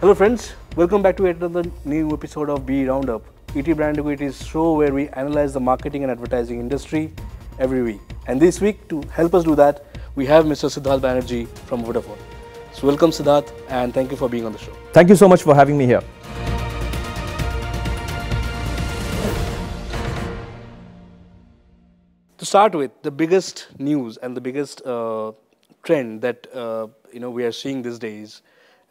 Hello friends, welcome back to another new episode of BE Roundup, ET Brand Equity's show where we analyze the marketing and advertising industry every week. And this week, to help us do that, we have Mr. Siddharth Banerjee from Vodafone. So welcome Siddharth, and thank you for being on the show. Thank you so much for having me here. To start with, the biggest news and the biggest trend that we are seeing these days,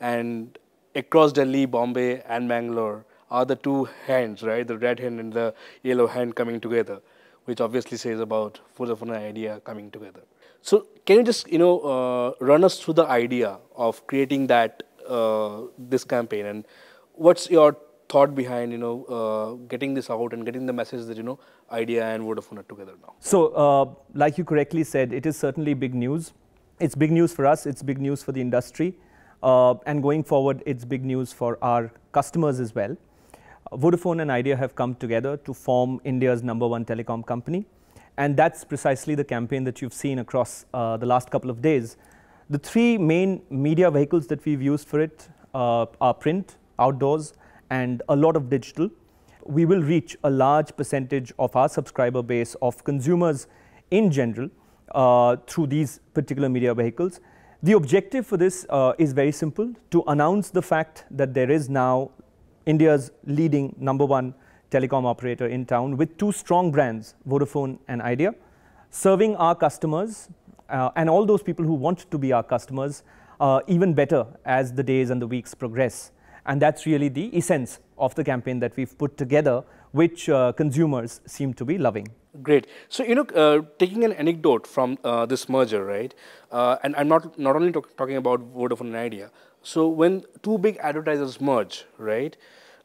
and across Delhi, Bombay, and Bangalore are the two hands, right? The red hand and the yellow hand coming together, which obviously says about Vodafone and Idea coming together. So, can you just run us through the idea of creating that this campaign, and what's your thought behind getting this out and getting the message that Idea and Vodafone are together now? So, like you correctly said, it is certainly big news. It's big news for us. It's big news for the industry. And going forward, it's big news for our customers as well. Vodafone and Idea have come together to form India's #1 telecom company. And that's precisely the campaign that you've seen across the last couple of days. The three main media vehicles that we've used for it are print, outdoors, and a lot of digital. We will reach a large percentage of our subscriber base of consumers in general through these particular media vehicles. The objective for this is very simple: to announce the fact that there is now India's leading #1 telecom operator in town with two strong brands, Vodafone and Idea, serving our customers and all those people who want to be our customers even better as the days and the weeks progress. And that's really the essence of the campaign that we've put together, which consumers seem to be loving. Great. So, taking an anecdote from this merger, right? And I'm not only talking about Vodafone and Idea. So, when two big advertisers merge, right,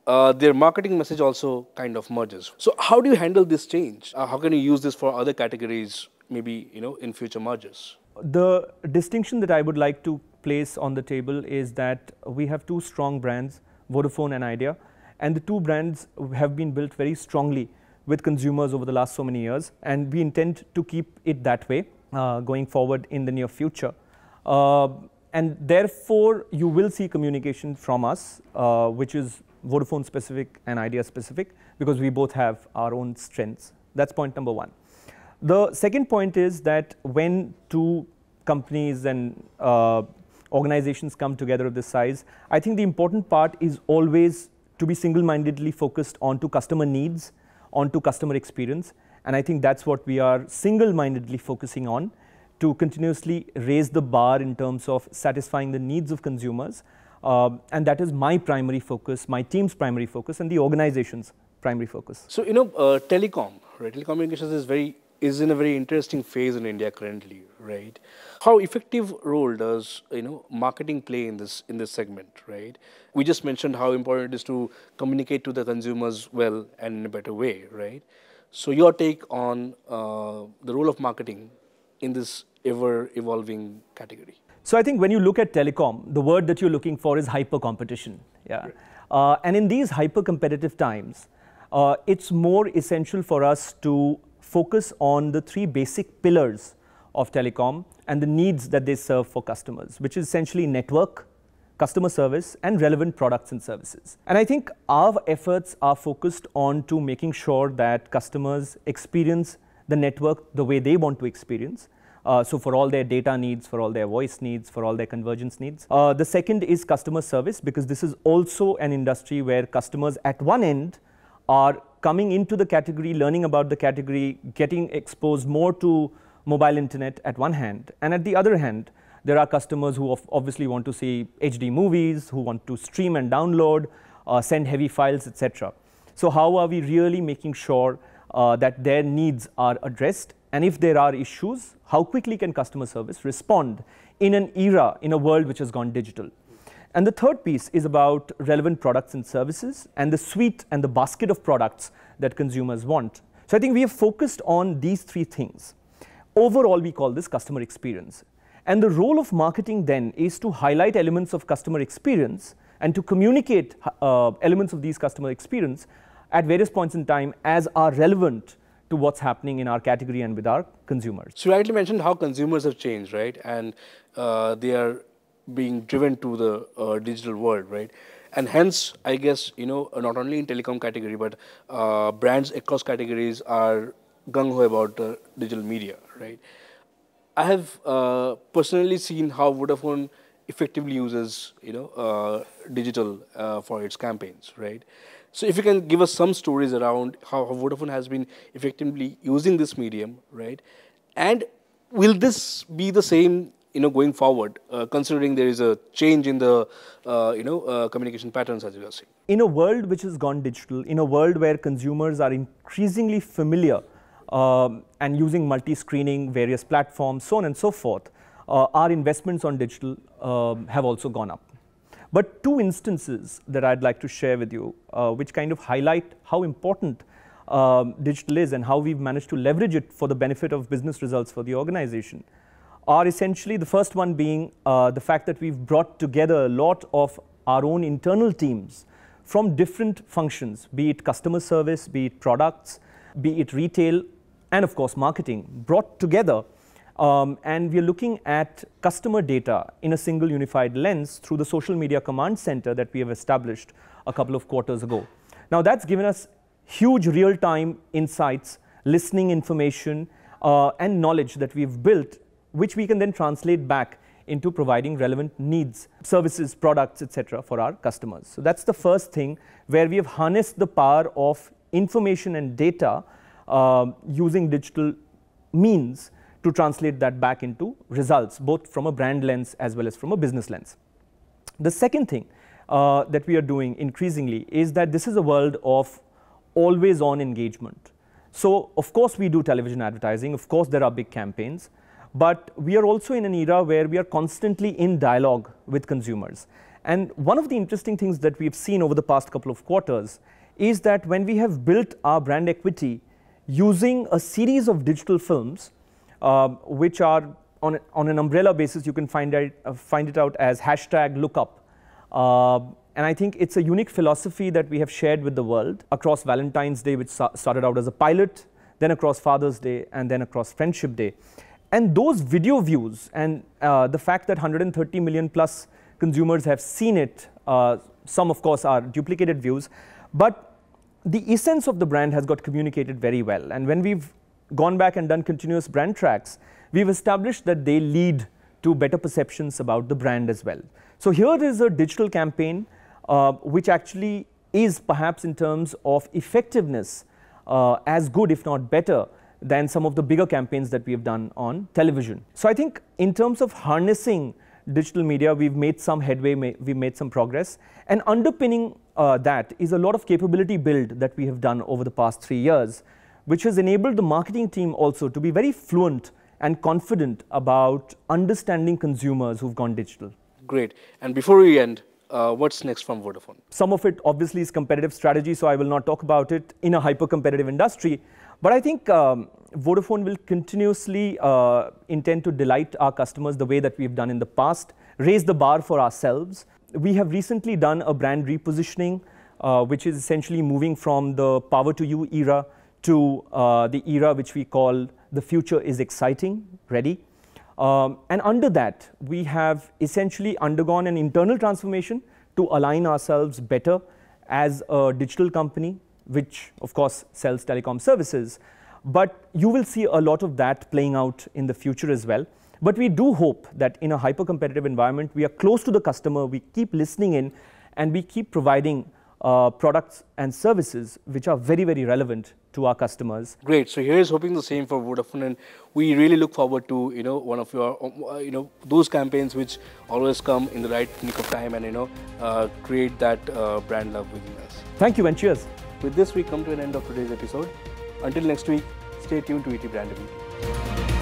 their marketing message also kind of merges. So, how do you handle this change? How can you use this for other categories, maybe, in future mergers? The distinction that I would like to place on the table is that we have two strong brands, Vodafone and Idea, and the two brands have been built very strongly with consumers over the last so many years, and we intend to keep it that way going forward in the near future. And therefore, you will see communication from us, which is Vodafone specific and Idea specific, because we both have our own strengths. That's point number one. The second point is that when two companies and organizations come together of this size, I think the important part is always to be single-mindedly focused onto customer needs, onto customer experience, and I think that's what we are single-mindedly focusing on, to continuously raise the bar in terms of satisfying the needs of consumers, and that is my primary focus, my team's primary focus, and the organization's primary focus. So, telecom, right? Telecommunications is in a very interesting phase in India currently, right? How effective role does marketing play in this segment, right? We just mentioned how important it is to communicate to the consumers well and in a better way, right? So your take on the role of marketing in this ever-evolving category? So I think when you look at telecom, the word that you're looking for is hyper-competition. Yeah, and in these hyper-competitive times, it's more essential for us to focus on the three basic pillars of telecom and the needs that they serve for customers, which is essentially network, customer service, and relevant products and services. And I think our efforts are focused on to making sure that customers experience the network the way they want to experience. So for all their data needs, for all their voice needs, for all their convergence needs. The second is customer service, because this is also an industry where customers at one end are coming into the category, learning about the category, getting exposed more to mobile internet at one hand. And at the other hand, there are customers who obviously want to see HD movies, who want to stream and download, send heavy files, etc. So how are we really making sure that their needs are addressed? And if there are issues, how quickly can customer service respond in an era, in a world which has gone digital? And the third piece is about relevant products and services and the suite and the basket of products that consumers want. So I think we have focused on these three things. Overall, we call this customer experience. And the role of marketing then is to highlight elements of customer experience and to communicate elements of these customer experience at various points in time as are relevant to what's happening in our category and with our consumers. So you rightly mentioned how consumers have changed, right? And they are being driven to the digital world, right? And hence, I guess, not only in telecom category, but brands across categories are gung-ho about digital media, right? I have personally seen how Vodafone effectively uses, digital for its campaigns, right? So if you can give us some stories around how Vodafone has been effectively using this medium, right? And will this be the same, going forward, considering there is a change in the, communication patterns as you are saying? In a world which has gone digital, in a world where consumers are increasingly familiar and using multi-screening, various platforms, so on and so forth, our investments on digital have also gone up. But two instances that I'd like to share with you, which kind of highlight how important digital is and how we've managed to leverage it for the benefit of business results for the organization, are essentially the first one being the fact that we've brought together a lot of our own internal teams from different functions, be it customer service, be it products, be it retail, and of course marketing, brought together. And we are looking at customer data in a single unified lens through the social media command center that we have established a couple of quarters ago. Now that's given us huge real-time insights, listening information, and knowledge that we've built, which we can then translate back into providing relevant needs, services, products, etc. for our customers. So that's the first thing where we have harnessed the power of information and data using digital means to translate that back into results, both from a brand lens as well as from a business lens. The second thing that we are doing increasingly is that this is a world of always-on engagement. So, of course, we do television advertising, of course, there are big campaigns, but we are also in an era where we are constantly in dialogue with consumers. And one of the interesting things that we've seen over the past couple of quarters is that when we have built our brand equity using a series of digital films, which are on an umbrella basis, you can find it out as #lookup. And I think it's a unique philosophy that we have shared with the world across Valentine's Day, which started out as a pilot, then across Father's Day, and then across Friendship Day. And those video views and the fact that 130 million plus consumers have seen it, some of course are duplicated views, but the essence of the brand has got communicated very well. And when we've gone back and done continuous brand tracks, we've established that they lead to better perceptions about the brand as well. So here is a digital campaign which actually is perhaps in terms of effectiveness as good, if not better, than some of the bigger campaigns that we have done on television. So I think in terms of harnessing digital media, we've made some headway, we've made some progress, and underpinning that is a lot of capability build that we have done over the past 3 years, which has enabled the marketing team also to be very fluent and confident about understanding consumers who've gone digital. Great. And before we end, what's next from Vodafone? Some of it obviously is competitive strategy, so I will not talk about it in a hyper-competitive industry. But I think Vodafone will continuously intend to delight our customers the way that we've done in the past, raise the bar for ourselves. We have recently done a brand repositioning, which is essentially moving from the power to you era to the era which we call the future is exciting, ready. And under that, we have essentially undergone an internal transformation to align ourselves better as a digital company, which of course sells telecom services. But you will see a lot of that playing out in the future as well. But we do hope that in a hyper-competitive environment, we are close to the customer, we keep listening in, and we keep providing products and services which are very, very relevant to our customers. Great. So here is hoping the same for Vodafone, and we really look forward to one of your those campaigns which always come in the right nick of time and create that brand love within us. Thank you and cheers. With this, we come to an end of today's episode. Until next week, stay tuned to ET Brand Review.